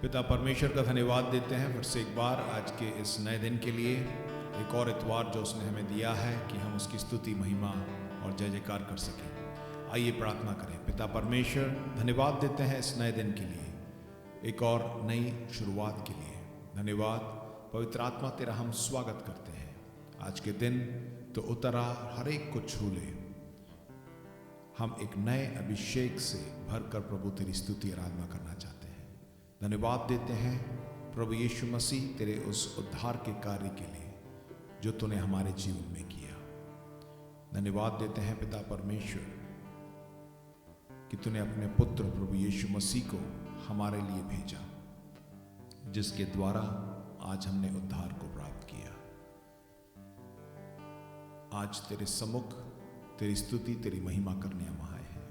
पिता परमेश्वर का धन्यवाद देते हैं फिर से एक बार आज के इस नए दिन के लिए, एक और इतवार जो उसने हमें दिया है कि हम उसकी स्तुति, महिमा और जय जयकार कर सकें। आइए प्रार्थना करें। पिता परमेश्वर, धन्यवाद देते हैं इस नए दिन के लिए, एक और नई शुरुआत के लिए। धन्यवाद पवित्र आत्मा, तेरा हम स्वागत करते हैं। आज के दिन तो उतरा, हर एक को छू ले। हम एक नए अभिषेक से भरकर प्रभु तेरी स्तुति आराधना करना चाहते हैं। धन्यवाद देते हैं प्रभु यीशु मसीह तेरे उस उद्धार के कार्य के लिए जो तूने हमारे जीवन में किया। धन्यवाद देते हैं पिता परमेश्वर कि तूने अपने पुत्र प्रभु यीशु मसीह को हमारे लिए भेजा, जिसके द्वारा आज हमने उद्धार को प्राप्त किया। आज तेरे सम्मुख तेरी स्तुति, तेरी महिमा करने हम आए हैं,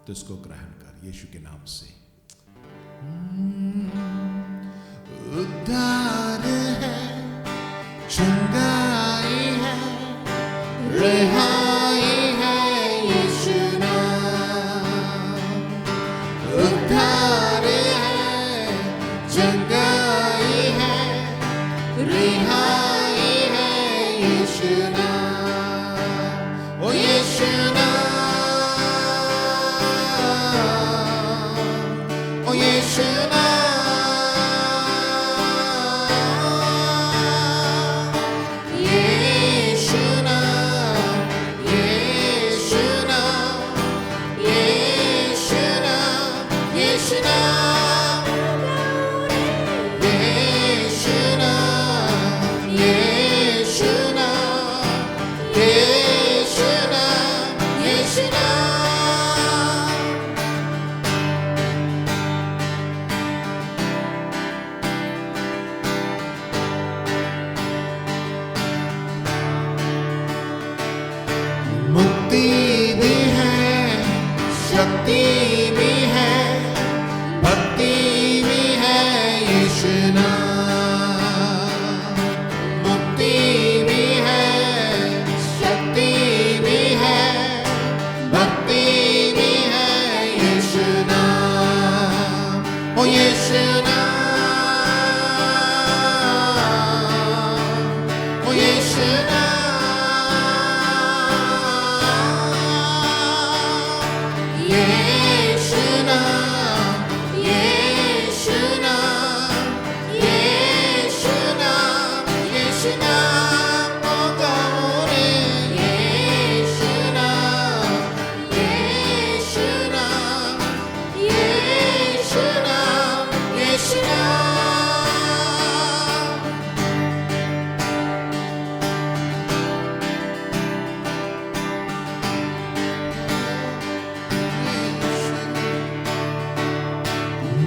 तो इसको ग्रहण कर यीशु के नाम से। उद्धार है, चंगाई है, रिहाई है यीशु नाम। उद्धार है, चंगाई है, रिहाई है यीशु नाम। ओ यीशु नाम, ओ यीशु नाम। मुक्ति भी है, शक्ति भी है, भक्ति भी है यीशु नाम। मुक्ति भी है, शक्ति भी है, भक्ति भी है यीशु नाम। ओ यीशु नाम, ओ यीशु नाम।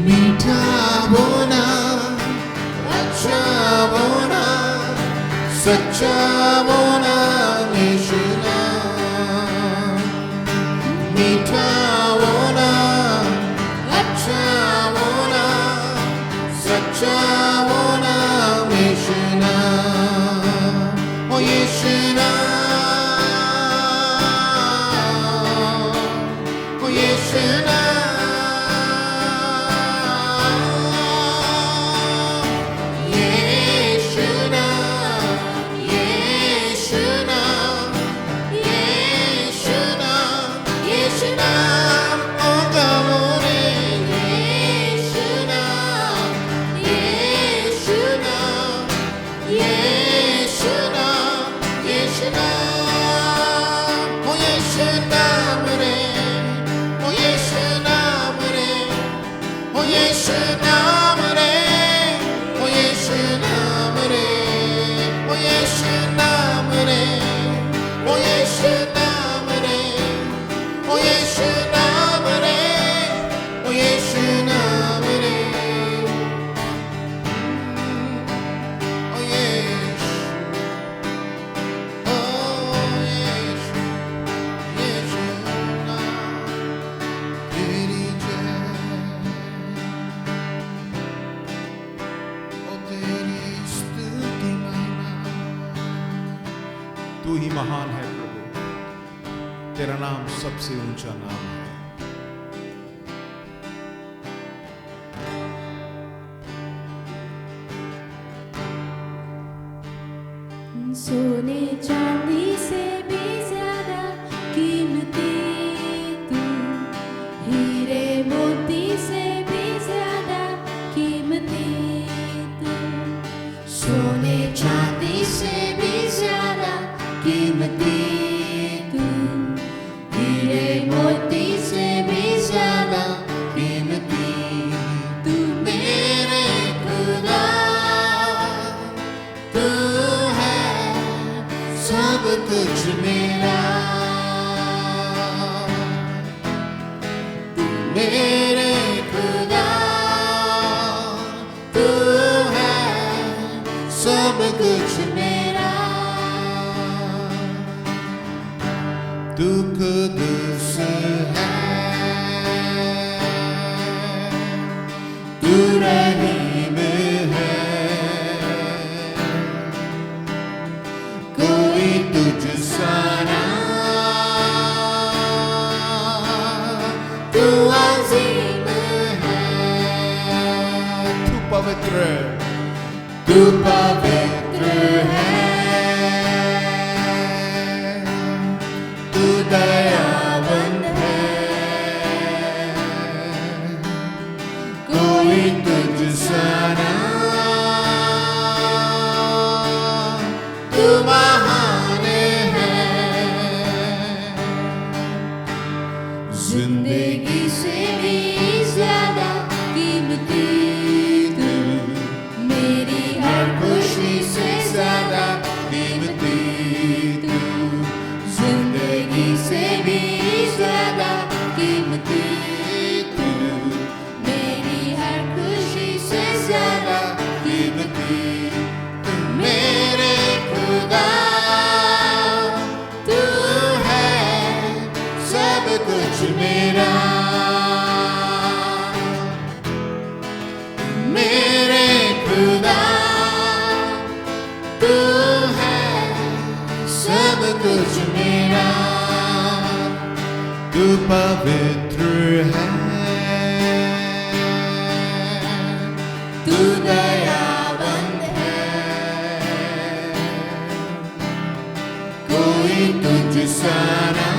मीठा बोना, अच्छा बोना, सच्चा बोना यीशु नाम। मीठा बोना, अच्छा बोना, सच्चा बोना यीशु नाम। ओ यीशु नाम, ओ यीशु नाम। तू ही महान है प्रभु, तेरा नाम सबसे ऊंचा नाम है। सोने चांदी से भी ज्यादा कीमती तू, हीरे मोती से भी ज्यादा कीमती तू, सोने चांदी से भी ज्यादा कीमती तू, हीरे मोती से भी ज्यादा कीमती तू मेरे खुदा, तू है सब कुछ मेरा, तू मेरे खुदा, तू है सब कुछ मेरा, तू कुद्दूस है, तू रहीम है, कोई तुझ सा ना, तू अजीम है, तू पवित्र है, तू दयावंत है, कोई तुझ सा ना, तू महान है, जिंदगी से भी ज्यादा कीमती तू, मेरी हर खुशी से ज्यादा कीमती तू, जिंदगी से भी ज्यादा कीमती तू, मेरी हर खुशी से ज्यादा कीमती तू मेरे खुदा, तू है सब कुछ मेरा, मेरे खुदा, तू है सब कुछ मेरा, तू पवित्र है, तू दयावंत है, कोई तुझ सा ना,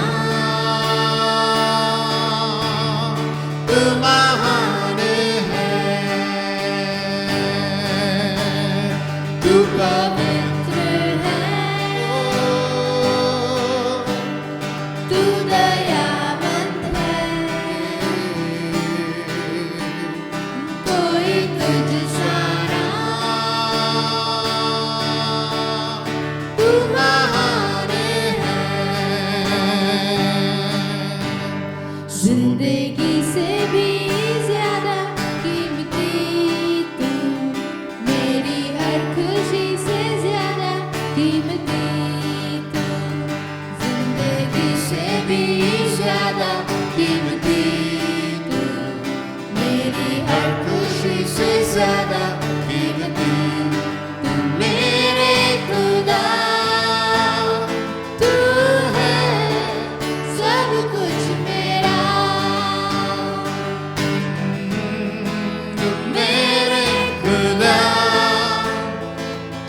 तू महान है, तू पवित्र है, तू दयावंत है, कोई तुझ सा ना, तू महान है, जिंदगी से भी ज्यादा कीमती तू, मेरी हर खुशी से ज्यादा कीमती तू, जिंदगी से भी ज्यादा कीमती तू, मेरी हर खुशी से ज्यादा कीमती तू मेरे खुदा, तू है सब कुछ मेरा, तू मेरे खुदा,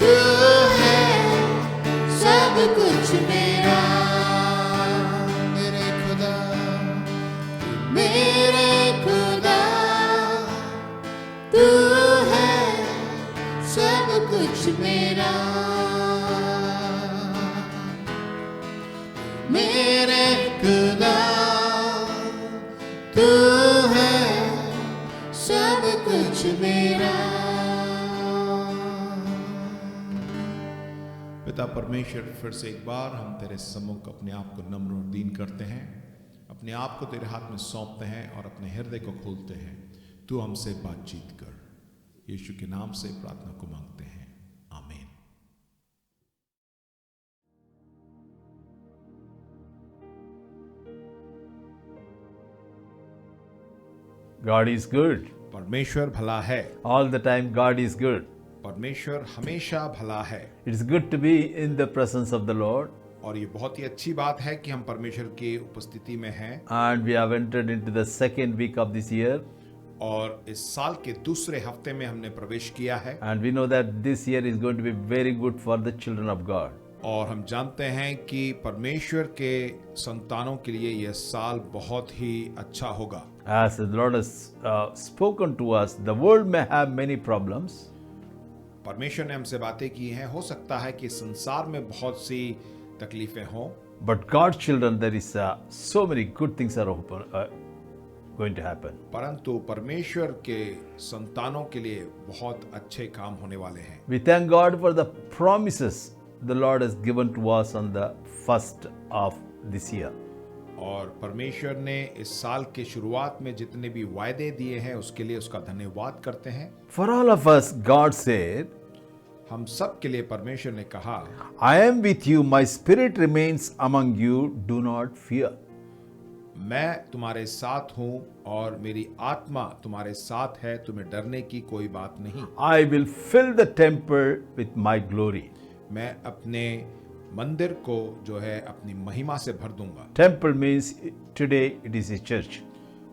तू है सब कुछ मेरा, मेरे खुदा, मेरे खुदा, तू है सब कुछ मेरा, मेरे खुदा, तू है सब कुछ मेरा। पिता परमेश्वर, फिर से एक बार हम तेरे सम्मुख अपने आप को नम्र और दीन करते हैं, अपने आप को तेरे हाथ में सौंपते हैं और अपने हृदय को खोलते हैं। तू हमसे बातचीत कर, यीशु के नाम से प्रार्थना को मांगते हैं, आमीन। God is good. परमेश्वर भला है, All the time God is good. परमेश्वर हमेशा भला है। It's good to be in the presence of the Lord. और ये बहुत ही अच्छी बात है कि हम परमेश्वर की उपस्थिति में हैं And we have entered into the second week of this year. और इस साल के दूसरे हफ्ते में हमने प्रवेश किया है। And we know that this year is going to be very good for the children of God. और हम जानते हैं कि परमेश्वर के संतानों के लिए यह साल बहुत ही अच्छा होगा। As the Lord has spoken to us, the world may have many problems, परमेश्वर ने हमसे बातें की हैं, हो सकता है कि संसार में बहुत सी तकलीफें हों, but God's children, there is so many good things are going to happen. परंतु परमेश्वर के संतानों के लिए बहुत अच्छे काम होने वाले हैं। We thank God for the promises the Lord has given to us on the first of this year. और परमेश्वर ने इस साल के शुरुआत में जितने भी वायदे दिए हैं उसके लिए उसका धन्यवाद करते हैं। For all of us, God said, हम सब के लिए परमेश्वर ने कहा, I am with you, my spirit remains among you, do not fear. मैं तुम्हारे साथ हूं और मेरी आत्मा तुम्हारे साथ है, तुम्हें डरने की कोई बात नहीं। I will fill the temple with my glory. मैं अपने मंदिर को जो है अपनी महिमा से भर दूंगा। Temple means today it is a church.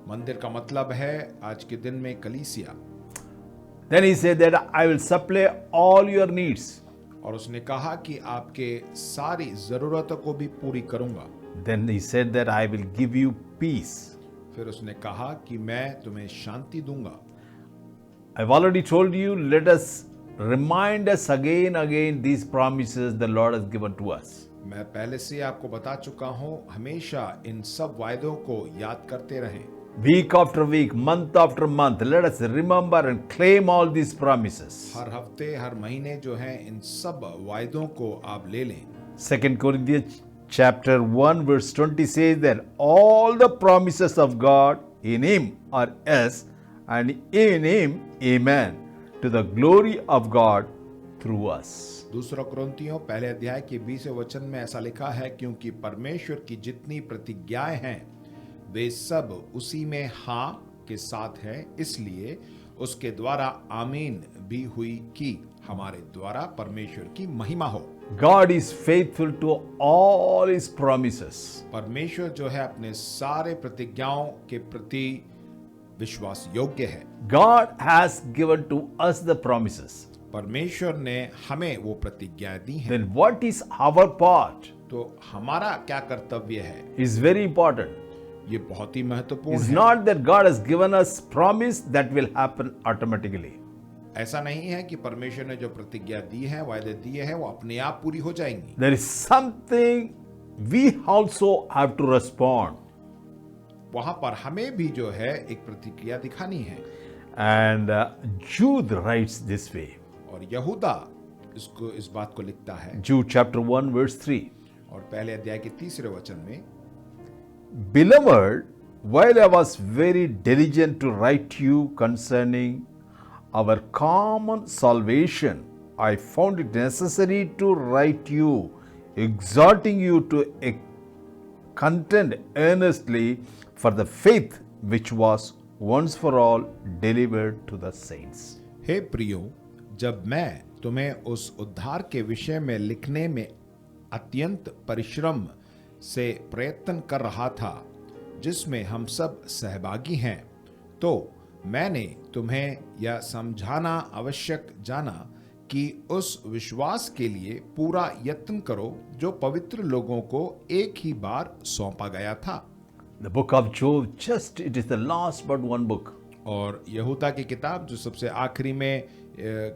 मंदिर का मतलब है आज के दिन में कलीसिया। Then he said that I will supply all your needs. और उसने कहा कि आपके सारी जरूरतों को भी पूरी करूंगा। Then he said that I will give you peace. फिर उसने कहा कि मैं तुम्हें शांति दूंगा। I've already told you, let us remind us again these promises the Lord has given to us. मैं पहले से आपको बता चुका हूं, हमेशा इन सब वायदों को याद करते रहें। Week after week, month after month, let us remember and claim all these promises. हर हफ्ते हर महीने जो है इन सब वायदों को आप ले लें। 2 Corinthians chapter 1 verse 20 says that all the promises of God in Him are yes, and in Him amen, to the glory of God through us. दूसरा कुरिन्थियों पहले अध्याय के 20वें वचन में ऐसा लिखा है, क्योंकि परमेश्वर की जितनी प्रतिज्ञाएं हैं वे सब उसी में हाँ के साथ है, इसलिए उसके द्वारा आमीन भी हुई कि हमारे द्वारा परमेश्वर की महिमा हो। God is faithful to all His promises. परमेश्वर जो है अपने सारे प्रतिज्ञाओं के प्रति विश्वास योग्य है। God has given to us the promises. परमेश्वर ने हमें वो प्रतिज्ञा दी है। Then what is our part? तो हमारा क्या कर्तव्य है, Is very important. ये बहुत ही महत्वपूर्ण It's है। not that God has given us promise that will happen automatically. ऐसा नहीं है कि परमेश्वर ने जो प्रतिज्ञा दी है, वायदे दिए हैं, वो अपने आप पूरी हो जाएंगी। There is something we also have to respond. वहां पर हमें भी जो है एक प्रतिक्रिया दिखानी है। And Jude writes this way. और यहूदा इस बात को लिखता है, Jude chapter 1 verse 3. और पहले अध्याय के 3 वचन में, Beloved, while I was very diligent to write you concerning our common salvation, I found it necessary to write you, exhorting you to contend earnestly for the faith which was once for all delivered to the saints. हे प्रियो, जब मैं तुम्हें उस उद्धार के विषय में लिखने में अत्यंत परिश्रम से प्रयत्न कर रहा था जिसमें हम सब सहभागी हैं, तो मैंने तुम्हें यह समझाना आवश्यक जाना कि उस विश्वास के लिए पूरा यत्न करो जो पवित्र लोगों को एक ही बार सौंपा गया था। The book of Job, just it is the last but one book. और यहूदा की किताब जो सबसे आखिरी में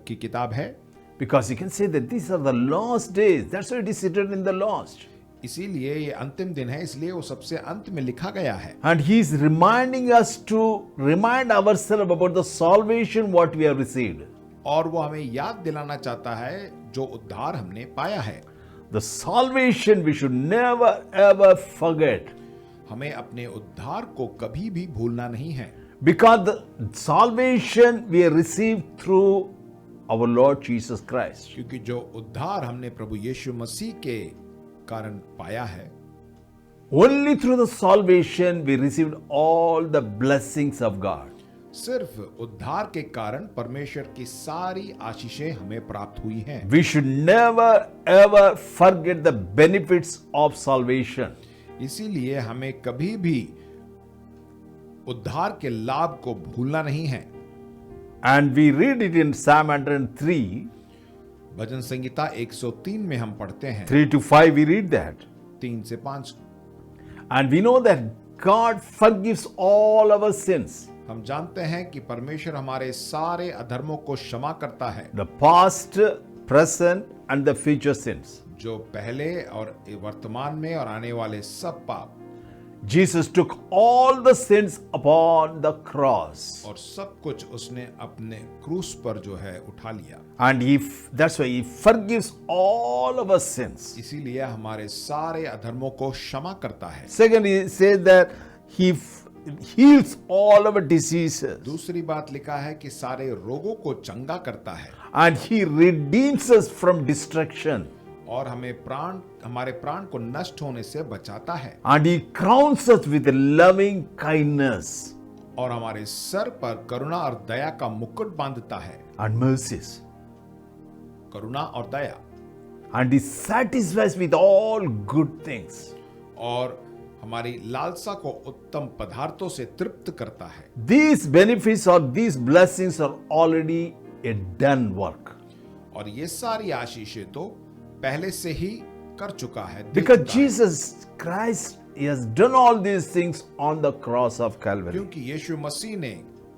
की किताब है, Because you can say that these are the last days. That's why it is written in the last. इसीलिए ये अंतिम दिन है, इसलिए वो सबसे अंत में लिखा गया है। And he is reminding us to remind ourselves about the salvation what we have received. और वो हमें याद दिलाना चाहता है जो उद्धार हमने पाया है। The salvation we should never ever forget. हमें अपने उद्धार को कभी भी भूलना नहीं है, Because the salvation we have received through our Lord Jesus Christ. क्योंकि जो उद्धार हमने प्रभु यीशु मसीह के कारण पाया है, Only through the salvation we received all the blessings of God. सिर्फ उद्धार के कारण परमेश्वर की सारी आशीषें हमें प्राप्त हुई हैं। We should never ever forget the benefits of salvation. इसीलिए हमें कभी भी उद्धार के लाभ को भूलना नहीं है। And we read it in Psalm 103. भजन संगीता 103 में हम पढ़ते हैं 3 to 5 we read that. 3 से 5। And we know that God forgives all our sins. हम जानते हैं कि परमेश्वर हमारे सारे अधर्मों को क्षमा करता है, The past, present and the future sins. जो पहले और वर्तमान में और आने वाले सब पाप। Jesus took all the sins upon the cross. और सब कुछ उसने अपने क्रूस पर जो है उठा लिया। And that's why he forgives all of our sins. इसीलिए हमारे सारे अधर्मों को क्षमा करता है। Second, he says that he heals all our diseases. दूसरी बात लिखा है कि सारे रोगों को चंगा करता है And he redeems us from destruction. और हमारे प्राण को नष्ट होने से बचाता है। And he crowns us with loving kindness और हमारे सर पर करुणा और दया का मुकुट बांधता है। and mercies. करुणा और दया। And he satisfies with all good things. और हमारी लालसा को उत्तम पदार्थों से तृप्त करता है। These benefits or these blessings are already a done work. और ये सारी आशीषें तो पहले से ही कर चुका है, दे Because चुका है। Jesus Christ he has done all these things on the cross of Calvary. क्योंकि यीशु मसीह ने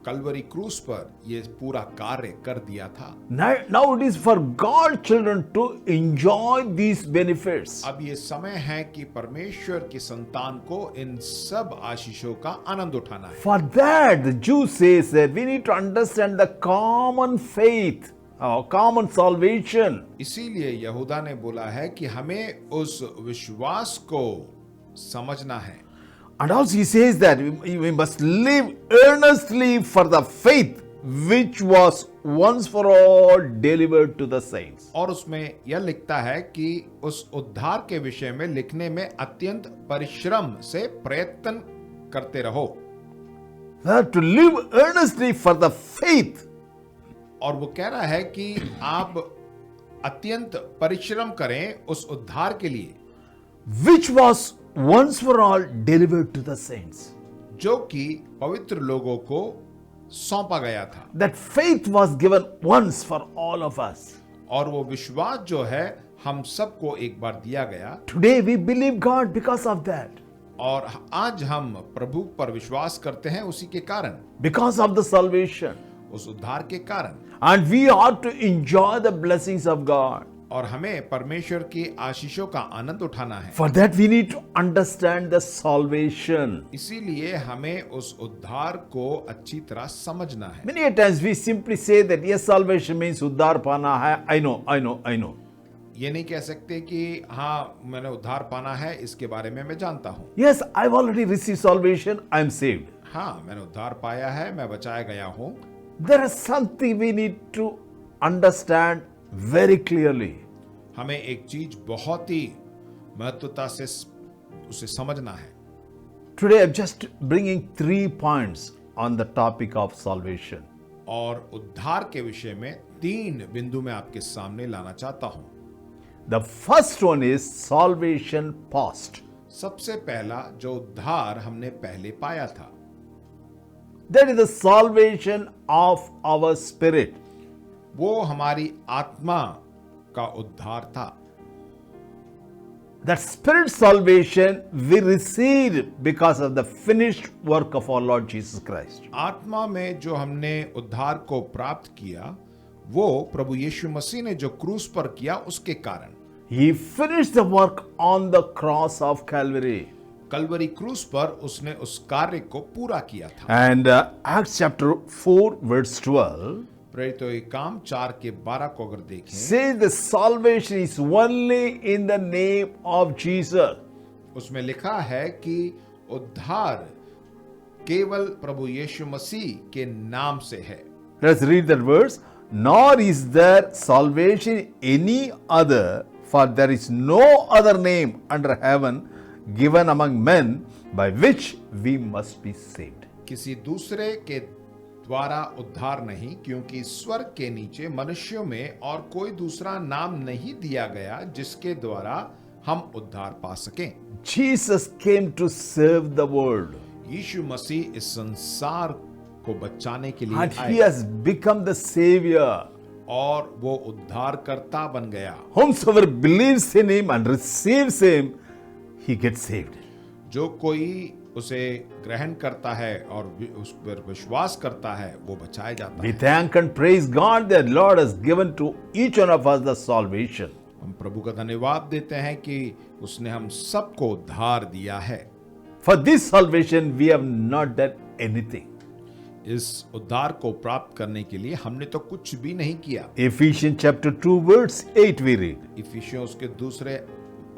कलवरी क्रूस पर ये पूरा कार्य कर दिया था। Now it is for God children to enjoy these benefits. अब ये समय है कि परमेश्वर की संतान को इन सब आशीषों का आनंद उठाना है। For that, the Jew says that we need to understand the common faith, common salvation. इसीलिए यहूदा ने बोला है कि हमें उस विश्वास को समझना है। And also he says that we must live earnestly for the faith which was once for all delivered to the saints. और उसमें यह लिखता है कि उस उद्धार के विषय में लिखने में अत्यंत परिश्रम से प्रयत्न करते रहो। To live earnestly for the faith. और वो कह रहा है कि आप अत्यंत परिश्रम करें उस उद्धार के लिए Which was once for all delivered to the saints. जो कि पवित्र लोगों को सौंपा गया था। That faith was given once for all of us. और वो विश्वास जो है हम सबको एक बार दिया गया। Today we believe God because of that. और आज हम प्रभु पर विश्वास करते हैं उसी के कारण, Because of the salvation. उस उद्धार के कारण। And we ought to enjoy the blessings of God. और हमें परमेश्वर की आशीषों का आनंद उठाना है। For that we need to understand the salvation. इसीलिए हमें उस उद्धार को अच्छी तरह समझना है। Many a times we simply say that yes, salvation means उद्धार पाना है. I know. ये नहीं कह सकते कि हाँ मैंने उद्धार पाना है, इसके बारे में मैं जानता हूँ। Yes, I've already received salvation. I'm saved. हाँ मैंने उद्धार पाया है, मैं बचाया गया हूँ। There is something we need to understand very clearly. हमें एक चीज बहुत ही महत्वता से उसे समझना है। Today I'm just bringing 3 points on the topic of salvation. और उद्धार के विषय में 3 बिंदु मैं आपके सामने लाना चाहता हूं। The first one is salvation past. सबसे पहला जो उद्धार हमने पहले पाया था, That is the salvation of our spirit. वो हमारी आत्मा का उद्धार था। That spirit salvation we received because of the finished work of our Lord Jesus Christ. आत्मा में जो हमने उद्धार को प्राप्त किया वो प्रभु यीशु मसीह ने जो क्रूस पर किया उसके कारण। He finished the work on the cross of Calvary. Kalvari क्रूस पर उसने उस कार्य को पूरा किया था। And Acts chapter 4 verse 12 प्रेरितों के काम 4 के 12 को अगर देखें, says the salvation is only in the name of Jesus. उसमें लिखा है कि उद्धार केवल प्रभु यीशु मसीह के नाम से है। Let's read that verse. Nor is there salvation any other, for there is no other name under heaven given among men by which we must be saved. किसी दूसरे के द्वारा उद्धार नहीं, क्योंकि स्वर्ग के नीचे मनुष्यों में और कोई दूसरा नाम नहीं दिया गया जिसके द्वारा हम उद्धार पा सकें। Jesus came to save the world. यीशु मसीह इस संसार को बचाने के लिए And he आए has become the savior. और वो उद्धारकर्ता बन गया। Whomsoever believes in him and receives him, he gets saved. जो कोई उसे ग्रहण करता है और उस पर विश्वास करता है वो बचाया जाता We है। thank and praise God that Lord has given to each one of us the salvation. हम प्रभु का धन्यवाद देते हैं कि उसने हम सबको उद्धार दिया है। For this salvation, we have not done anything. इस उद्धार को प्राप्त करने के लिए हमने तो कुछ भी नहीं किया। Ephesians chapter 2 verse 8 we read. इफिसियों उसके दूसरे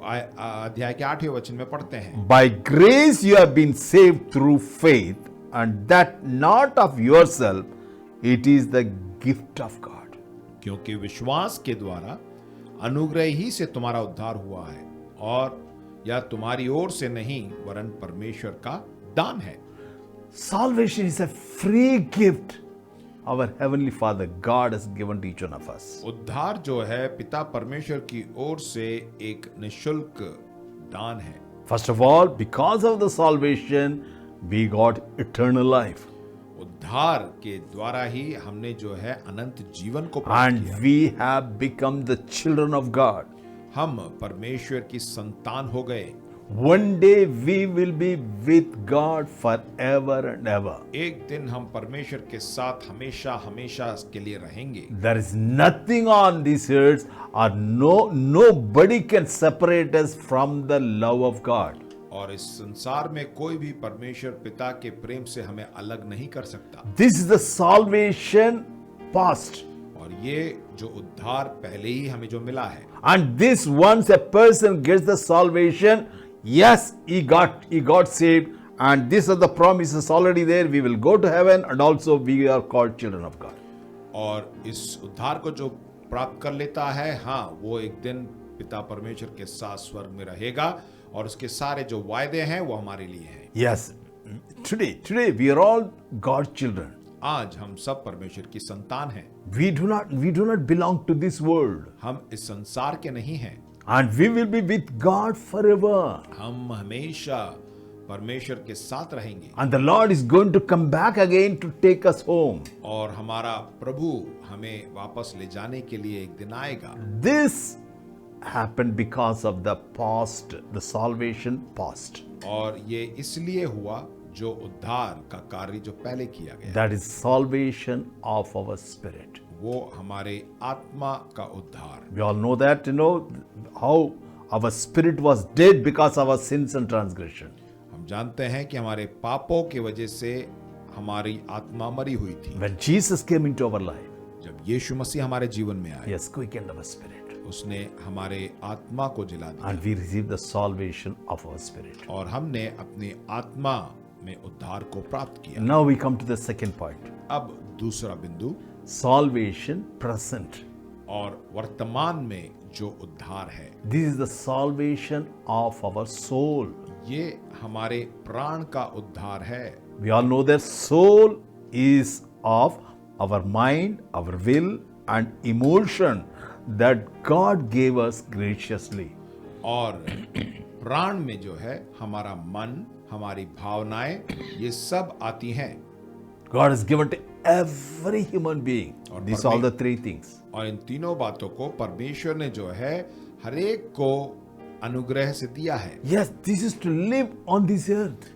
अध्याय के 8वें वचन में पढ़ते हैं, By grace you have been saved through faith, and that not of yourself, it is the gift of God. क्योंकि विश्वास के द्वारा अनुग्रह ही से तुम्हारा उद्धार हुआ है और यह तुम्हारी ओर से नहीं वरन परमेश्वर का दान है। Salvation is a free gift our heavenly Father God has given to each one of us. उद्धार जो है पिता परमेश्वर की ओर से एक निःशुल्क दान है। First of all, because of the salvation, we got eternal life. उद्धार के द्वारा ही हमने जो है अनंत जीवन को प्राप्त And किया। we have become the children of God. हम परमेश्वर की संतान हो गए। One day we will be with God forever and ever. एक दिन हम परमेश्वर के साथ हमेशा हमेशा के लिए रहेंगे। There is nothing on this earth or nobody can separate us from the love of God. और इस संसार में कोई भी परमेश्वर पिता के प्रेम से हमें अलग नहीं कर सकता। This is the salvation past. और ये जो उद्धार पहले ही हमें जो मिला है, And this once a person gets the salvation, yes, he got saved, and this is the promises already there. We will go to heaven, and also we are called children of God. और इस उद्धार को जो प्राप्त कर लेता है, हाँ, वो एक दिन पिता परमेश्वर के साथ स्वर्ग में रहेगा और उसके सारे जो वायदे हैं वो हमारे लिए हैं। Yes, today we are all God's children. आज हम सब परमेश्वर की संतान हैं। We do not belong to this world, हम इस संसार के नहीं हैं। and we will be with God forever. हम हमेशा परमेश्वर के साथ रहेंगे And the Lord is going to come back again to take us home. और हमारा प्रभु हमें वापस ले जाने के लिए एक दिन आएगा। This happened because of the past, the salvation past. और ये इसलिए हुआ जो उद्धार का कार्य जो पहले किया गया, That is salvation of our spirit. वो हमारे आत्मा का उद्धार। We all know that, how our spirit was dead because of our sins and transgression. हम जानते हैं कि हमारे पापों की वजह से हमारी आत्मा मरी हुई थी। When Jesus came into our life, जब यीशु मसीह हमारे जीवन में आए, He has quickened our spirit. उसने हमारे आत्मा को जिला दिया And we received the salvation of our spirit. और हमने अपनी आत्मा में उद्धार को प्राप्त किया। Now we come to the second point. अब दूसरा बिंदु, Salvation present. और वर्तमान में जो उद्धार है, This is the salvation of our soul. ये हमारे प्राण का उद्धार है। We all know that soul is of our mind, our will, and emotion that God gave us graciously. और प्राण में जो है हमारा मन, हमारी भावनाएं, ये सब आती हैं। God has given to every human being. और These are all the three things. और इन तीनों बातों को परमेश्वर ने जो है हरेक को अनुग्रह से दिया है, Yes, this is to live on this earth.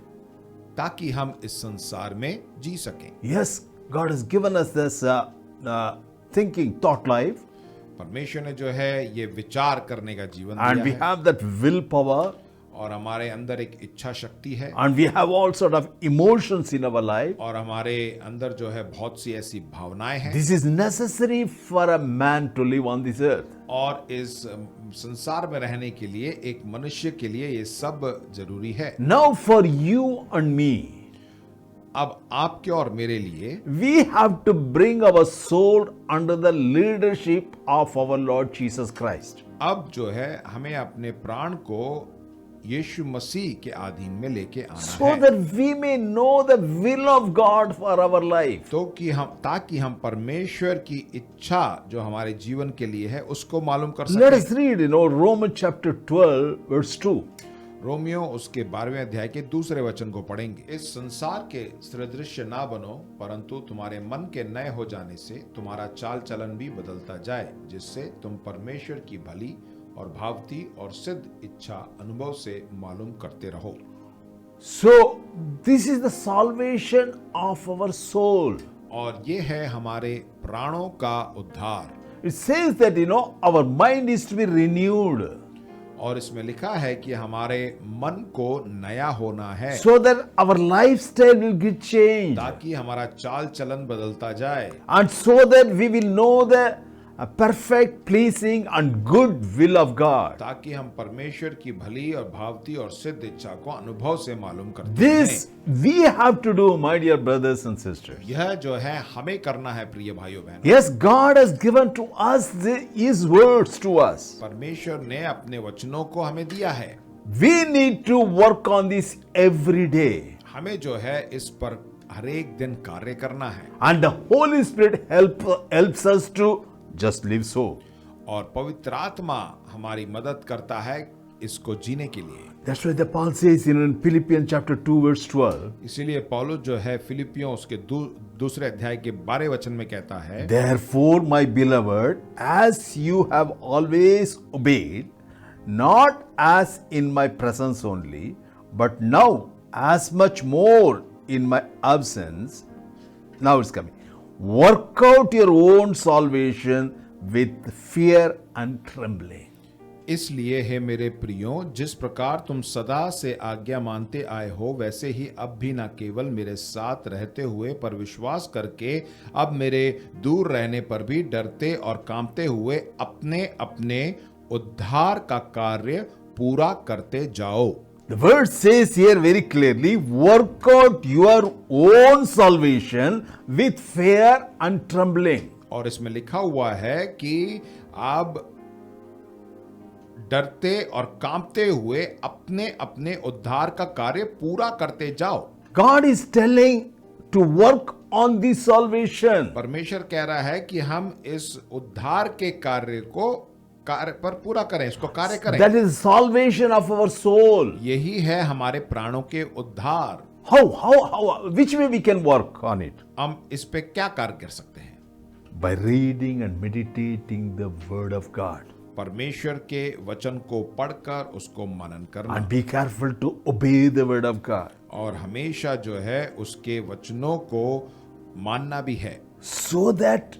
ताकि हम इस संसार में जी सकें। Yes, God has given us this thinking, thought life, परमेश्वर ने जो है ये विचार करने का जीवन and we दिया है have that willpower, और हमारे अंदर एक इच्छा शक्ति है and we have all sort of emotions in our life. और हमारे अंदर जो है बहुत सी ऐसी भावनाएं हैं। This is necessary for a man to live on this earth. और इस संसार में रहने के लिए एक मनुष्य के लिए ये सब जरूरी है। Now for you and me, अब आपके और मेरे लिए we have to bring our soul under the leadership of our Lord Jesus Christ. अब जो है हमें अपने प्राण को यीशु मसीह के अधीन में लेके आना So है, that we may know the will of God for our life. तो कि हम ताकि हम परमेश्वर की इच्छा जो हमारे जीवन के लिए है उसको मालूम कर Let us सकें। read, Romans chapter 12, verse 2. Romeo उसके 12वें अध्याय के दूसरे वचन को पढ़ेंगे। इस संसार के सदृश्य ना बनो, परंतु तुम्हारे मन के नए हो जाने से तुम्हारा चाल चलन भी बदलता जाए, जिससे तुम परमेश्वर की भली और भावती और सिद्ध इच्छा अनुभव से मालूम करते रहो। So, this is the salvation of our soul. और ये है हमारे प्राणों का उद्धार। It says that, our mind is to be renewed और इसमें लिखा है कि हमारे मन को नया होना है, so that our lifestyle will get changed. ताकि हमारा चाल चलन बदलता जाए, And so that we will know the perfect, pleasing and good will of God. ताकि हम परमेश्वर की भली और भावती और सिद्ध इच्छा को अनुभव से मालूम करते This हैं। we have to do, my dear brothers and sisters. यह जो है हमें करना है प्रिय भाइयों बहनों। Yes, God has given to us His words to us. परमेश्वर ने अपने वचनों को हमें दिया है। We need to work on this every day. हमें जो है इस पर हर एक दिन कार्य करना है, And the Holy Spirit helps us to just live so. और पवित्र आत्मा हमारी मदद करता है इसको जीने के लिए। That's why the Paul says in Philippians chapter 2 verse 12. इसीलिए पौलुस जो है फिलिपियों उसके दूसरे अध्याय के 12 वचन में कहता है, Therefore, my beloved, as you have always obeyed, not as in my presence only, but now as much more in my absence. Now it's coming. Work out your own salvation with fear and trembling. इसलिए हे मेरे प्रियो, जिस प्रकार तुम सदा से आज्ञा मानते आए हो, वैसे ही अब भी न केवल मेरे साथ रहते हुए पर विश्वास करके अब मेरे दूर रहने पर भी डरते और कांपते हुए अपने अपने उद्धार का कार्य पूरा करते जाओ। The word says here very clearly, work out your own salvation with fear and trembling. और इसमें लिखा हुआ है कि आप डरते और कांपते हुए अपने अपने उद्धार का कार्य पूरा करते जाओ। God is telling to work on this salvation. परमेश्वर कह रहा है कि हम इस उद्धार के कार्य पर पूरा करें, इसको कार्य करें। That is salvation of our soul. यही है हमारे प्राणों के उद्धार। How, which way we can work on it? हम इस पे क्या कार्य कर सकते हैं? By reading and meditating the word of God. परमेश्वर के वचन को पढ़कर उसको मनन करना, And be careful to obey the word of God. और हमेशा जो है उसके वचनों को मानना भी है, So that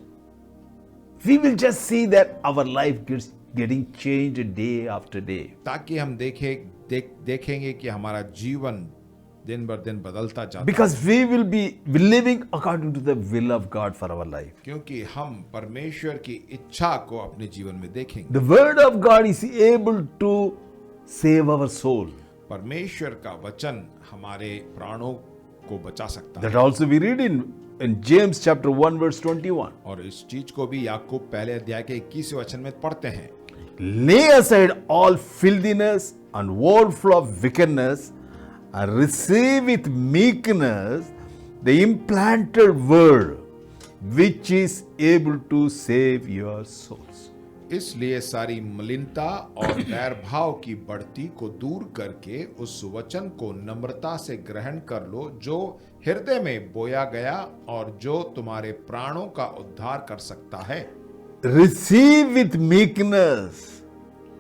we will just see that our life gets getting changed day after day. ताकि हम देखेंगे कि हमारा जीवन दिन बर दिन बदलता जाता है। Because we will be living according to the will of God for our life. क्योंकि हम परमेश्वर की इच्छा को अपने जीवन में देखेंगे। The word of God is able to save our soul. परमेश्वर का वचन हमारे प्राणों को बचा सकता है। That also we read in James chapter 1 verse 21. और इस चीज को भी याकूब पहले अध्याय के 21वें वचन में पढ़ते हैं। Lay aside all filthiness and overflow of wickedness, and receive with meekness the implanted word, which is able to save your souls. इसलिए सारी मलिनता और बैर भाव की बढ़ती को दूर करके उस वचन को नम्रता से ग्रहण कर लो, जो हृदय में बोया गया और जो तुम्हारे प्राणों का उद्धार कर सकता है। Receive with meekness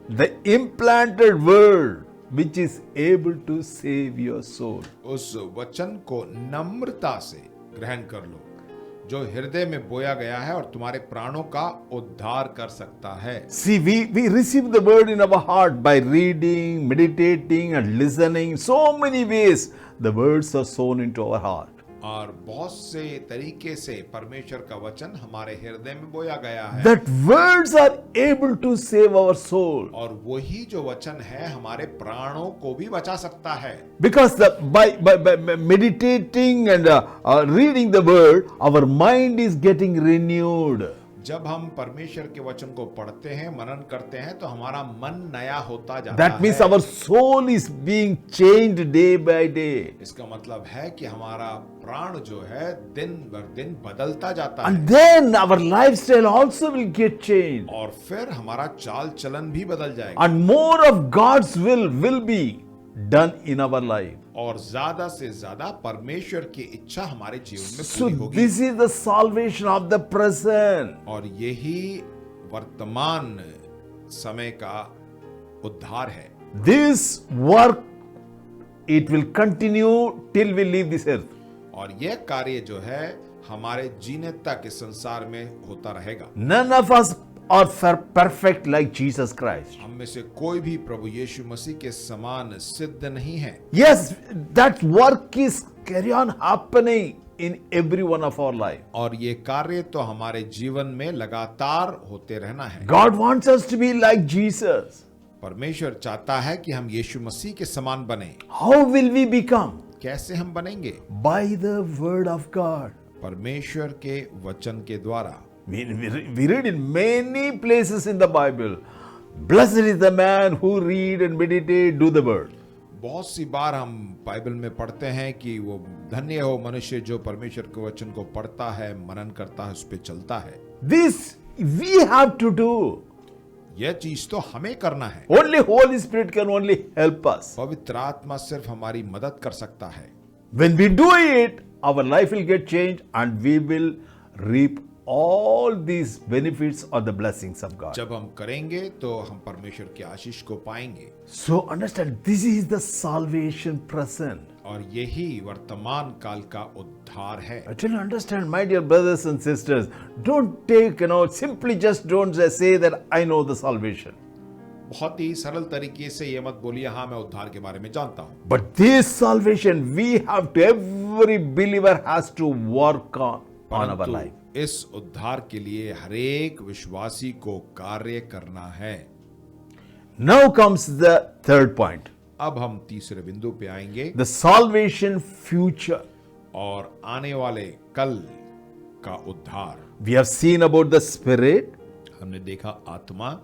the implanted word, which is able to save your soul. उस वचन को नम्रता से ग्रहण कर लो, जो हृदय में बोया गया है और तुम्हारे प्राणों का उद्धार कर सकता है। See, we receive the word in our heart by reading, meditating and listening. So many ways the words are sown into our heart. और बहुत से तरीके से परमेश्वर का वचन हमारे हृदय में बोया गया है। That words are able to save our soul. और वही जो वचन है हमारे प्राणों को भी बचा सकता है। Because by meditating and reading the word, our mind is getting renewed. जब हम परमेश्वर के वचन को पढ़ते हैं, मनन करते हैं, तो हमारा मन नया होता जाता That means है। our soul is being changed day by day. इसका मतलब है कि हमारा प्राण जो है दिन बर दिन बदलता जाता And है, then our lifestyle also will get changed. और फिर हमारा चाल चलन भी बदल जाएगा, And more of God's will be done in our life. और ज्यादा से ज्यादा परमेश्वर की इच्छा हमारे जीवन में So पूरी होगी। this is the salvation of the present. और यही वर्तमान समय का उद्धार है। This work, it will continue till we leave this earth. और यह कार्य जो है हमारे जीने तक इस संसार में होता रहेगा। None of us are perfect like Jesus Christ. हम में से कोई भी प्रभु यीशु मसीह के समान सिद्ध नहीं है। Yes, that work is carry on happening in every one of our life. और ये कार्य तो हमारे जीवन में लगातार होते रहना है। God wants us to be like Jesus. परमेश्वर चाहता है कि हम यीशु मसीह के समान बने। How will we become? कैसे हम बनेंगे? By the word of God. परमेश्वर के वचन के द्वारा। We read in many places in the Bible, blessed is the man who read and meditate, do the word. बहुत सी बार हम बाइबल में पढ़ते हैं कि वो धन्य हो मनुष्य जो परमेश्वर के वचन को पढ़ता है, मनन करता है, उस पे चलता है। This we have to do. यह चीज तो हमें करना है। Only Holy Spirit can only help us. पवित्र आत्मा सिर्फ हमारी मदद कर सकता है। When we do it, our life will get changed and we will reap all these benefits or the blessings of God. जब हम करेंगे तो हम परमेश्वर की आशीष को पाएंगे। So understand, this is the salvation present. और यही वर्तमान काल का उद्धार है। Actually, understand, my dear brothers and sisters, don't take, simply just don't say that I know the salvation. बहुत ही सरल तरीके से ये मत बोलिए हाँ मैं उद्धार के बारे में जानता हूँ। But this salvation, we have to, every believer has to work on our life. इस उद्धार के लिए हरेक विश्वासी को कार्य करना है। Now comes the third point. अब हम तीसरे बिंदु पे आएंगे। The salvation future. और आने वाले कल का उद्धार। We have seen about the spirit, हमने देखा आत्मा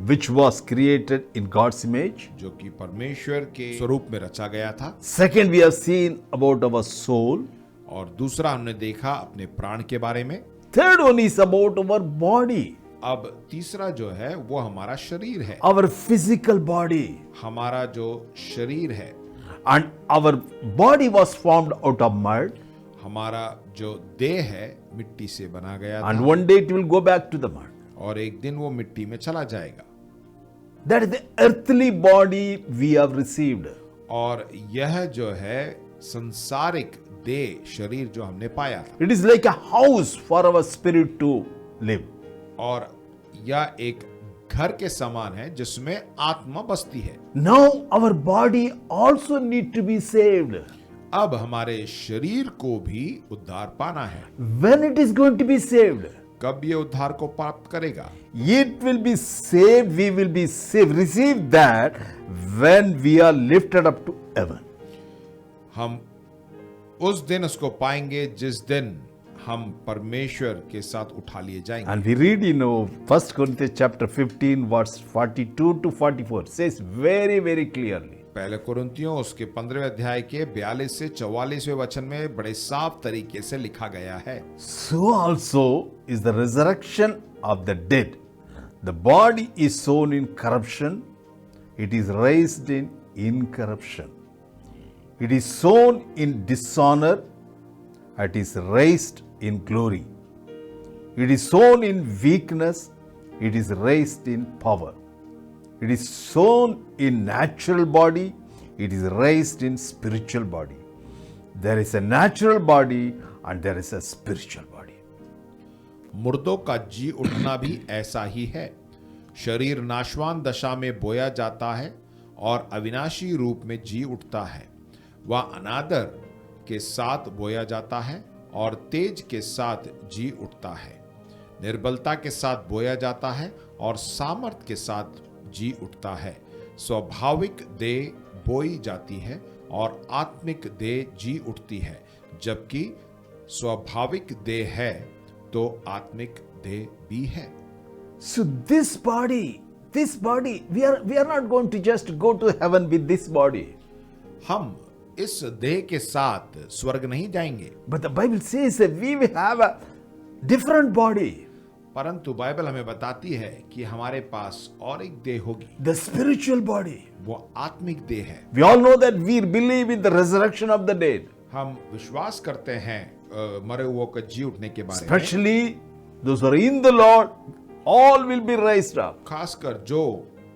which was created in God's image. जो कि परमेश्वर के स्वरूप में रचा गया था। Second, we have seen about our soul. और दूसरा हमने देखा अपने प्राण के बारे में। Third one is about our body. अब तीसरा जो है वो हमारा शरीर है। Our physical body. हमारा जो शरीर है। And our body was formed out of mud. हमारा जो देह है मिट्टी से बना गया था। And one day it will go back to the mud. और एक दिन वो मिट्टी में चला जाएगा। That is the earthly body we have received. और यह जो है संसारिक देह शरीर जो हमने पाया था। It is like a house for our spirit to live. और यह एक घर के समान है जिसमें आत्मा बसती है। Now our body also need to be saved. अब हमारे शरीर को भी उद्धार पाना है। When it is going to be saved? कब ये उद्धार को प्राप्त करेगा? It will be saved, we will be saved, receive that when we are lifted up to heaven. हम उस दिन उसको पाएंगे जिस दिन हम परमेश्वर के साथ उठा लिए जाएंगे। And we read, 1 Corinthians chapter 15 verse 42 to 44 says very, very clearly. पहले कुरिन्थियों उसके 15वें अध्याय के 42 से 44वें वचन में बड़े साफ तरीके से लिखा गया है। So also is the resurrection of the dead. The body is sown in corruption, it is raised in incorruption. It is sown in dishonor, it is raised in glory. It is sown in weakness, it is raised in power. It is sown in natural body, it is raised in spiritual body. There is a natural body and there is a spiritual body. मुर्दों का जी उठना भी ऐसा ही है। शरीर नाशवान दशा में बोया जाता है और अविनाशी रूप में जी उठता है। वह अनादर के साथ बोया जाता है और तेज के साथ जी उठता है। निर्बलता के साथ बोया जाता है और सामर्थ के साथ जी उठता है। स्वाभाविक देह बोई जाती है और आत्मिक देह जी उठती है। जबकि स्वाभाविक देह है तो आत्मिक देह भी है। So this body, we are not going to just go to heaven with this body. हम इस देह के साथ स्वर्ग नहीं जाएंगे। But the Bible says that we will have a different body. परंतु बाइबल हमें बताती है कि हमारे पास और एक देह होगी, the spiritual body. वो आत्मिक देह है। We all know that we believe in the resurrection of the dead, हम विश्वास करते हैं मरे हुओं के जी उठने के बारे में, especially those who are in the Lord, all will be raised up. खासकर जो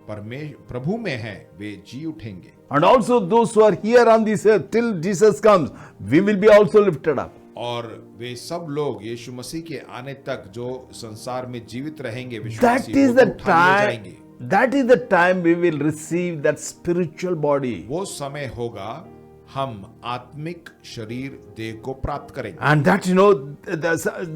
प्रभु में हैं वे जी उठेंगे, And also those who are here on this earth till Jesus comes, we will be also lifted up. और वे सब लोग यीशु मसीह के आने तक जो संसार में जीवित रहेंगे That विश्वासी, is वो the उठा लिए time. जाएंगे। That is the time we will receive that spiritual body. वो समय होगा हम आत्मिक शरीर देह को प्राप्त करेंगे। And that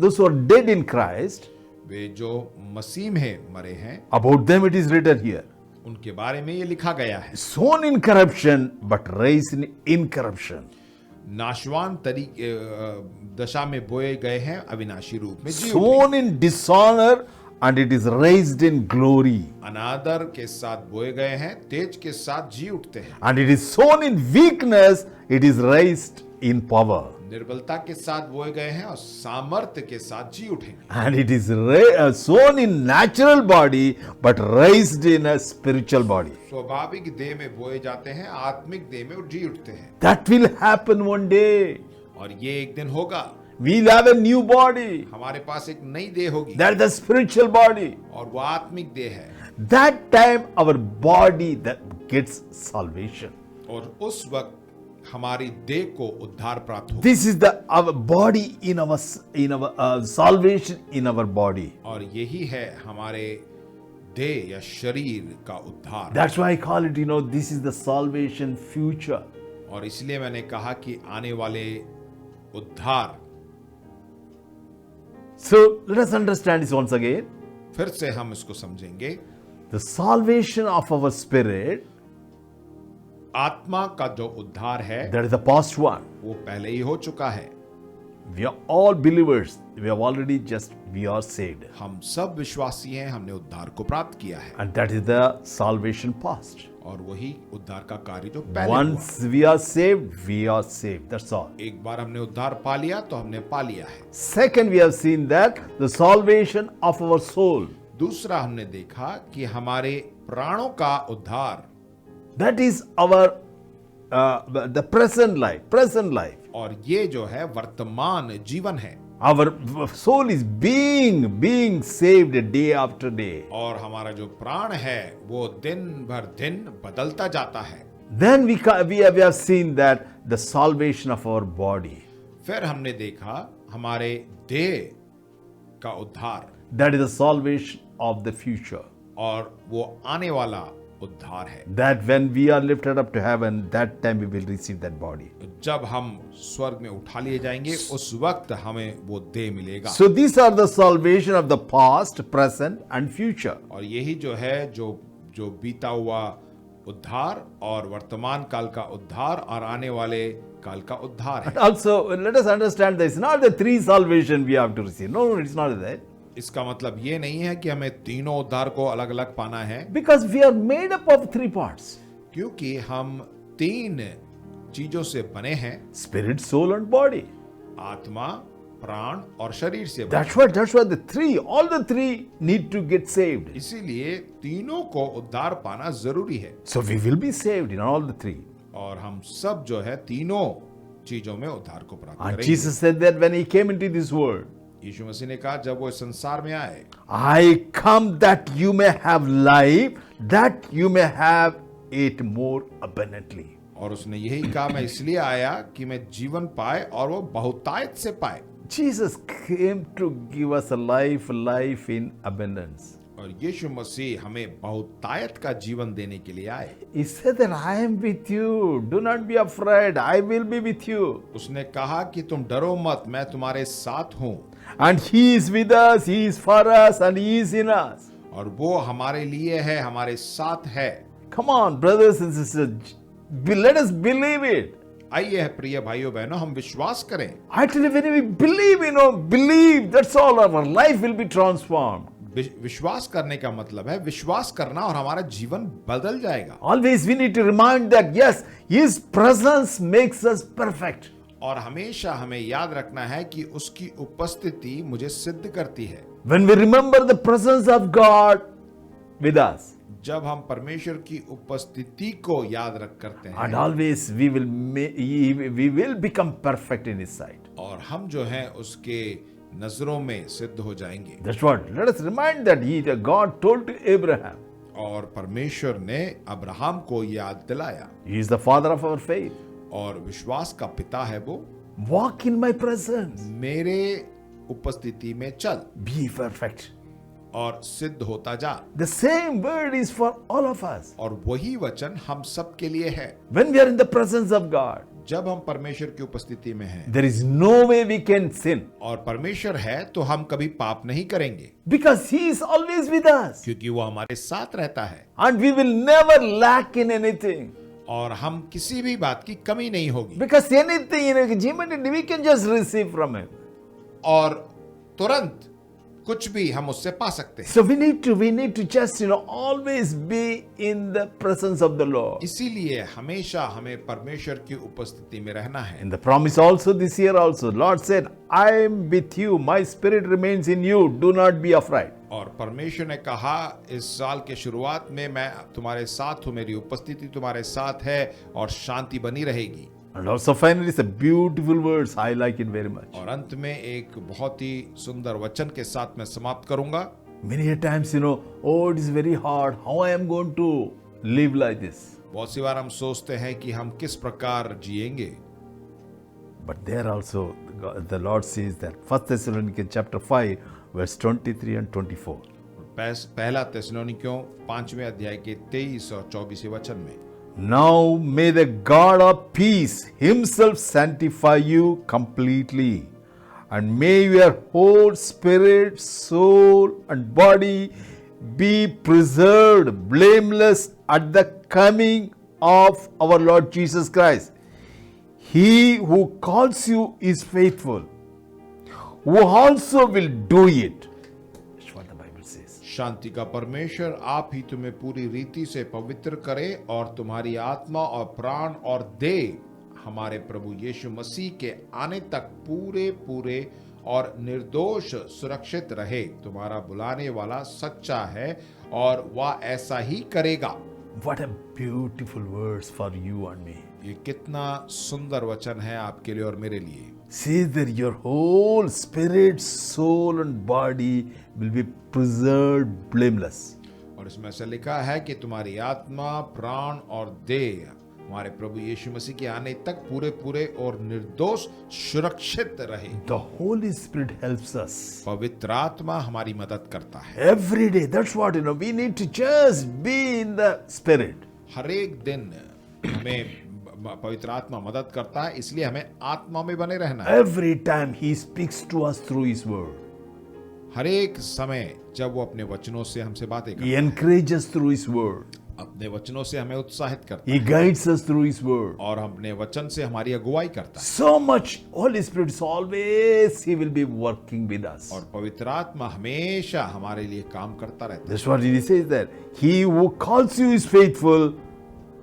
those who are dead in Christ, वे जो मसीह में मरे हैं about them it is written here. उनके बारे में ये लिखा गया है, Sown in corruption, but raised in incorruption. नाशवान दशा में बोए गए हैं, अविनाशी रूप में जी उठे। Sown in dishonor, and it is raised in glory. अनादर के साथ बोए गए हैं, तेज के साथ जी उठते हैं। And it is sown in weakness, it is raised in power. निर्बलता के साथ बोए गए हैं और सामर्थ्य के साथ जी उठेंगे। And it is sown in natural body, but raised in a spiritual body. स्वाभाविक देह में बोए जाते हैं, आत्मिक देह में जी उठते हैं। That will happen one day. और ये एक दिन होगा, We'll have a new body. हमारे पास एक नई देह होगी That is the spiritual body. और वो आत्मिक देह है। That time our body that gets salvation. और उस वक्त हमारी देह को उद्धार प्राप्त होगा। This is our body in our salvation in our body. और यही है हमारे देह या शरीर का उद्धार। That's why I call it, this is the salvation future. और इसलिए मैंने कहा कि आने वाले उद्धार। So let us understand this once again. फिर से हम इसको समझेंगे। The salvation of our spirit, आत्मा का जो उद्धार है that is the past one. वो पहले ही हो चुका है। We are all believers. We are saved. हम सब विश्वासी हैं, हमने उद्धार को प्राप्त किया है। And that is the salvation past. और वही उद्धार का कार्य जो पहले Once we are saved. That's all. हुआ। एक बार हमने उद्धार पा लिया तो हमने पा लिया है। Second, we have seen that the salvation of our soul. दूसरा हमने देखा कि हमारे प्राणों का उद्धार, That is our the present life. और ये जो है वर्तमान जीवन है। Our soul is being saved day after day. और हमारा जो प्राण है वो दिन भर दिन बदलता जाता है। Then we have seen that the salvation of our body. फिर हमने देखा हमारे देह का उद्धार, That is the salvation of the future. और वो आने वाला उद्धार है। That when we are lifted up to heaven, that time we will receive that body. जब हम स्वर्ग में उठा लिए जाएंगे उस वक्त हमें वो देह मिलेगा। So these are the salvation of the past, present and future. और यही जो है जो बीता हुआ उद्धार और वर्तमान काल का उद्धार और आने वाले काल का उद्धार है। Also, let us understand that it's not the three salvation we have to receive. No, it's not that. इसका मतलब ये नहीं है कि हमें तीनों उद्धार को अलग अलग पाना है, Because we are made up of three parts. क्योंकि हम तीन चीजों से बने हैं, Spirit, soul and body. आत्मा, प्राण और शरीर से बने। That's why all the three need to get saved. इसीलिए तीनों को उद्धार पाना जरूरी है। So we will be saved in all the three. और हम सब जो है तीनों चीजों में उद्धार को प्राप्त And करेंगे। Jesus said that when he came into this world, यीशु मसीह ने कहा जब वो इस संसार में आए, I come that you may have life, that you may have it more abundantly. और उसने यही कहा मैं इसलिए आया कि मैं जीवन पाए और वो बहुतायत से पाए। Jesus came to give us a life in abundance. और यीशु मसीह हमें बहुतायत का जीवन देने के लिए आए। He said that I am with you. Do not be afraid. I will be with you. उसने कहा कि तुम डरो मत, मैं तुम्हारे साथ हूँ। And he is with us. He is for us and he is in us. और वो हमारे लिए है, हमारे साथ है। Come on, brothers and sisters. Let us believe it. आइए प्रिय भाइयों बहनों, हम विश्वास करें। I tell you, when we believe, that's all. Our life will be transformed. विश्वास करने का मतलब है विश्वास करना और हमारा जीवन बदल जाएगा। Always we need to remind that yes, his presence makes us perfect. और हमेशा हमें याद रखना है कि उसकी उपस्थिति मुझे सिद्ध करती है। When we remember the presence of God with us, जब हम परमेश्वर की उपस्थिति को याद रख करते हैं and always we will become perfect in His sight. और हम जो हैं उसके नजरों में सिद्ध हो जाएंगे। That's what. Let us remind that God told to Abraham. और परमेश्वर ने अब्राहम को याद दिलाया, He is the father of our faith. और विश्वास का पिता है वो, Walk in my presence. मेरे उपस्थिति में चल Be perfect. और सिद्ध होता जा। The same word is for all of us. और वही वचन हम सब के लिए है। When we are in the presence of God, जब हम परमेश्वर की उपस्थिति में हैं there is no way we can sin और परमेश्वर है तो हम कभी पाप नहीं करेंगे, because He is always with us. क्योंकि वो हमारे साथ रहता है And we will never lack in anything. और हम किसी भी बात की कमी नहीं होगी, Because anything, we can just receive from Him. और तुरंत कुछ भी हम उससे पा सकते हैं। So we need to just, always be in the presence of the Lord. इसीलिए हमेशा हमें परमेश्वर की उपस्थिति में रहना है। In the promise also this year also, Lord said, I am with you, my spirit remains in you, do not be afraid. और परमेश्वर ने कहा इस साल के शुरुआत में मैं तुम्हारे साथ हूँ, मेरी उपस्थिति तुम्हारे साथ है और शांति बनी रहेगी। And also finally, it's a beautiful verse. I like it very much. और अंत में एक बहुत ही सुंदर वचन के साथ मैं समाप्त करूंगा। Many a times, oh, it is very hard. How I am going to live like this? बहुत सी बार हम सोचते हैं कि हम किस प्रकार जिएंगे, But there also, the Lord says that 1 Thessalonians chapter 5, verse 23 and 24. पहला थिस्सलुनीकियों 5वें अध्याय के 23 और 24 वचन में, Now may the God of peace Himself sanctify you completely, and may your whole spirit, soul, and body be preserved blameless at the coming of our Lord Jesus Christ. He who calls you is faithful, who also will do it. That's what the Bible says. शांति का परमेश्वर आप ही तुम्हें पूरी रीति से पवित्र करे और तुम्हारी आत्मा और प्राण और देह हमारे प्रभु यीशु मसीह के आने तक पूरे पूरे और निर्दोष सुरक्षित रहे। तुम्हारा बुलाने वाला सच्चा है और वह ऐसा ही करेगा। What a beautiful words for you and me. ये कितना सुंदर वचन है आपके लिए और मेरे लिए। Says that your whole spirit, soul and body will be preserved blameless. और इसमें ऐसा लिखा है कि तुम्हारी आत्मा, प्राण और देह हमारे प्रभु यीशु मसीह के आने तक पूरे पूरे और निर्दोष सुरक्षित रहे। The Holy Spirit helps us पवित्र आत्मा हमारी मदद करता है every day. That's what, we need to just be in the Spirit. हर एक दिन हमें पवित्र आत्मा मदद करता है, इसलिए हमें आत्मा में बने रहना है। Every time He speaks to us through His word. हर एक समय जब वो अपने वचनों से हमसे बातें करता He है, encourages through His word. अपने वचनों से हमें उत्साहित करता He है guides us through His word. और अपने वचन से हमारी अगुवाई करता है। So much Holy Spirit is always He will be working with us. और पवित्र आत्मा हमेशा हमारे लिए काम करता रहता है। That's what He says, that He who calls you is faithful,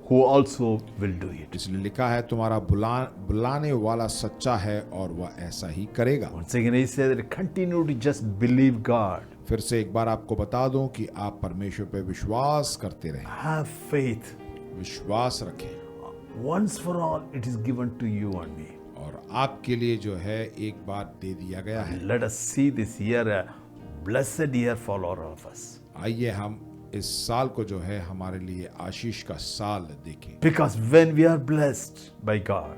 who also will do it. इसलिए लिखा है तुम्हारा बुलाने वाला सच्चा है और वह ऐसा ही करेगा। Once again, He says that continue to just believe God. फिर से एक बार आपको बता दूं कि आप परमेश्वर पे विश्वास करते रहें, Have faith. विश्वास रखें Once for all, it is given to you and me. और आपके लिए जो है एक बार दे दिया गया है। Let us see this year a blessed year for all of us. आइए हम इस साल को जो है हमारे लिए आशीष का साल देखें, Because when we are blessed by God,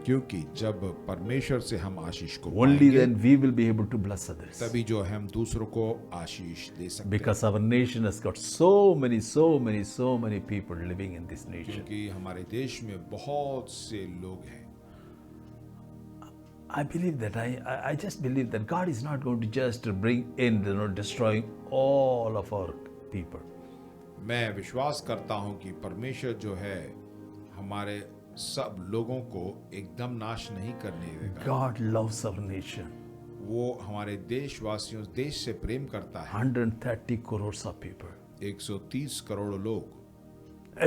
क्योंकि जब परमेश्वर से हम आशीष को only पाएंगे, then we will be able to bless others. तभी जो है हम दूसरों को आशीष दे सकते हैं। Because our nation has got so many people living in this nation. क्योंकि हमारे देश में बहुत से लोग हैं। I believe that I just believe that God is not going to just bring in, destroying all of our people. मैं विश्वास करता हूं कि परमेश्वर जो है हमारे सब लोगों को एकदम नाश नहीं करने देगा। God loves our nation. वो हमारे देशवासियों देश से प्रेम करता है। 130 crores of people. 130 करोड़ लोग,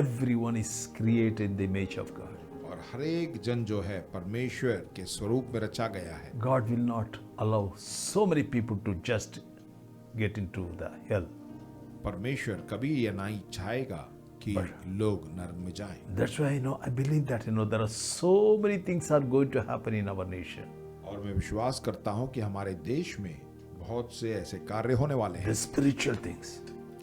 Everyone is created in the image of God. और हर एक जन जो है परमेश्वर के स्वरूप में रचा गया है। God will not allow so many people to just get into the hell. परमेश्वर कभी यह नहीं चाहेगा कि लोग नरक में जाएं। That's why I believe that there are so many things are going to happen in our nation. और मैं विश्वास करता हूं कि हमारे देश में बहुत से ऐसे कार्य होने वाले हैं The spiritual things.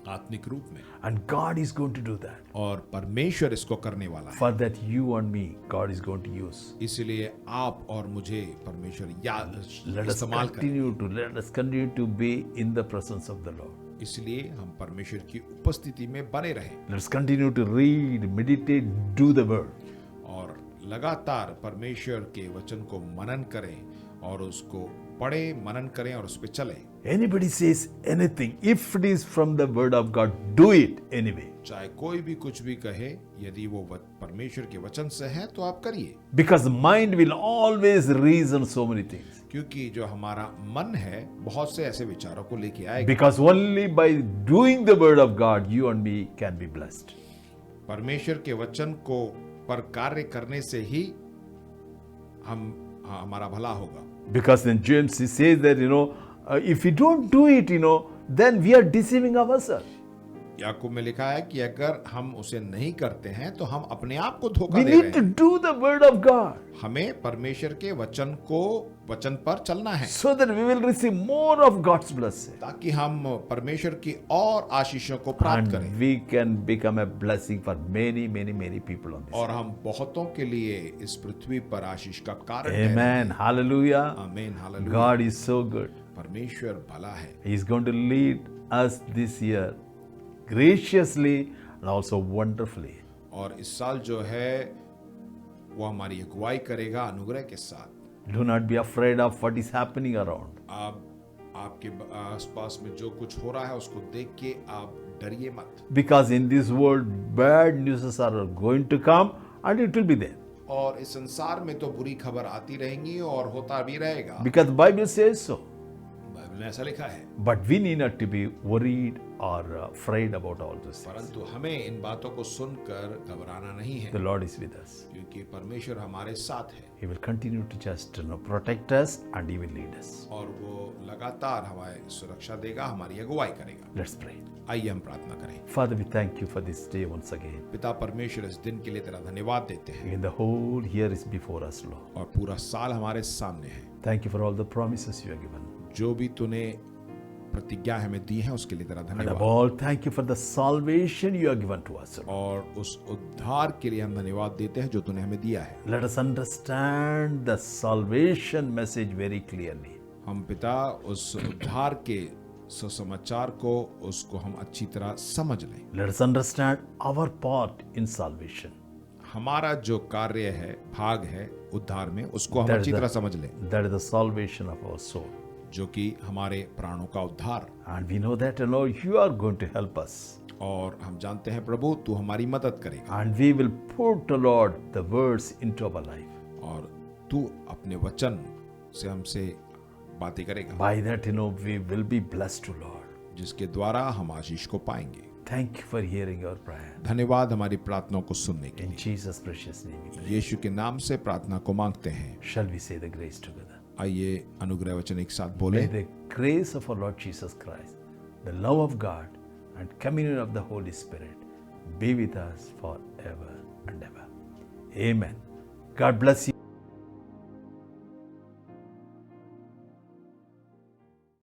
आत्मिक रूप में, And God is going to do that. और परमेश्वर इसको करने वाला है। For that you and me, God is going to use. इसलिए आप और मुझे परमेश्वर Let us इस्तेमाल करें। let us continue to be in the presence of the Lord. इसलिए हम परमेश्वर की उपस्थिति में बने रहें Let's continue to read, meditate, do the word. और लगातार परमेश्वर के वचन को मनन करें और उसको पढ़े, मनन करें और उस पर चलें। Anybody says anything, if it is from the word of God, do it anyway. चाहे कोई भी कुछ भी कहे, यदि वो परमेश्वर के वचन से है तो आप करिए, Because the mind will always reason so many things. क्योंकि जो हमारा मन है बहुत से ऐसे विचारों को लेके आएगा। Because only by doing the word of God, you and me can be blessed. परमेश्वर के वचन को पर कार्य करने से ही हमारा भला होगा। Because in James he says that if we don't do it, then we are deceiving ourselves. याकूब में लिखा है कि अगर हम उसे नहीं करते हैं तो हम अपने आप को धोखा We दे need रहे to हैं। do the word of God हमें परमेश्वर के वचन पर चलना है so that we will receive more of God's blessing. ताकि हम परमेश्वर की और आशीषों को प्राप्त करें And we can become a blessing for many, many, many people on this. और हम बहुतों के लिए इस पृथ्वी पर आशीष का कारण ठहरें। Amen. Hallelujah. आमीन, hallelujah. God is so good. परमेश्वर भला है। He is going to lead us this year graciously and also wonderfully. और इस साल जो है वो हमारी अगुवाई करेगा अनुग्रह के साथ। Do not be afraid of what is happening around. आपके आसपास में जो कुछ हो रहा है उसको देख के आप डरिए मत, Because in this world, bad news are going to come and it will be there. और इस संसार में तो बुरी खबर आती रहेंगी और होता भी रहेगा। Because the Bible says so. Bible में ऐसा लिखा है। But we need not to be worried or afraid about all those things. परंतु हमें इन बातों को सुनकर घबराना नहीं है, The Lord is with us. क्योंकि परमेश्वर हमारे साथ है He will continue to just protect us and He will lead us. और वो लगातार हमारी सुरक्षा देगा, हमारी अगुवाई करेगा। Let's pray. आइए हम प्रार्थना करें। Father, we thank you for this day once again. पिता परमेश्वर, इस दिन के लिए तेरा धन्यवाद देते हैं And the whole year is before us, Lord. और पूरा साल हमारे सामने है। Thank you for all the promises you have given. जो भी तूने प्रतिज्ञा हमें दी है उसके लिए तेरा And धन्यवाद, above all, thank you for the salvation you have given to us. Lord. और उस उद्धार के लिए हम धन्यवाद देते हैं जो तूने हमें दिया है। Let us understand the salvation message very clearly. हम पिता उस उद्धार के सुसमाचार को उसको हम अच्छी तरह समझ लें। Let us understand our part in salvation. हमारा जो कार्य है, भाग है उद्धार में, उसको हम That is अच्छी the- तरह समझ लें, That is the salvation of our soul. जो कि हमारे प्राणों का उद्धार। And we know that, you are going to help us. और हम जानते हैं प्रभु तू हमारी मदद करेगा And we will put, Lord, the words into our life. और तू अपने वचन से हमसे बातें करेगा, By that, we will be blessed, Lord. जिसके द्वारा हम आशीष को पाएंगे। Thank you for hearing our prayer. धन्यवाद हमारी प्रार्थनाओं को सुनने के In लिए। Jesus' precious name we pray. यीशु के नाम से प्रार्थना को मांगते हैं। Shall we say the grace together? आइए अनुग्रह वचन एक साथ May बोले। the grace of our Lord Jesus Christ, the love of God, and communion of the Holy Spirit be with us forever and ever. Amen. God bless you.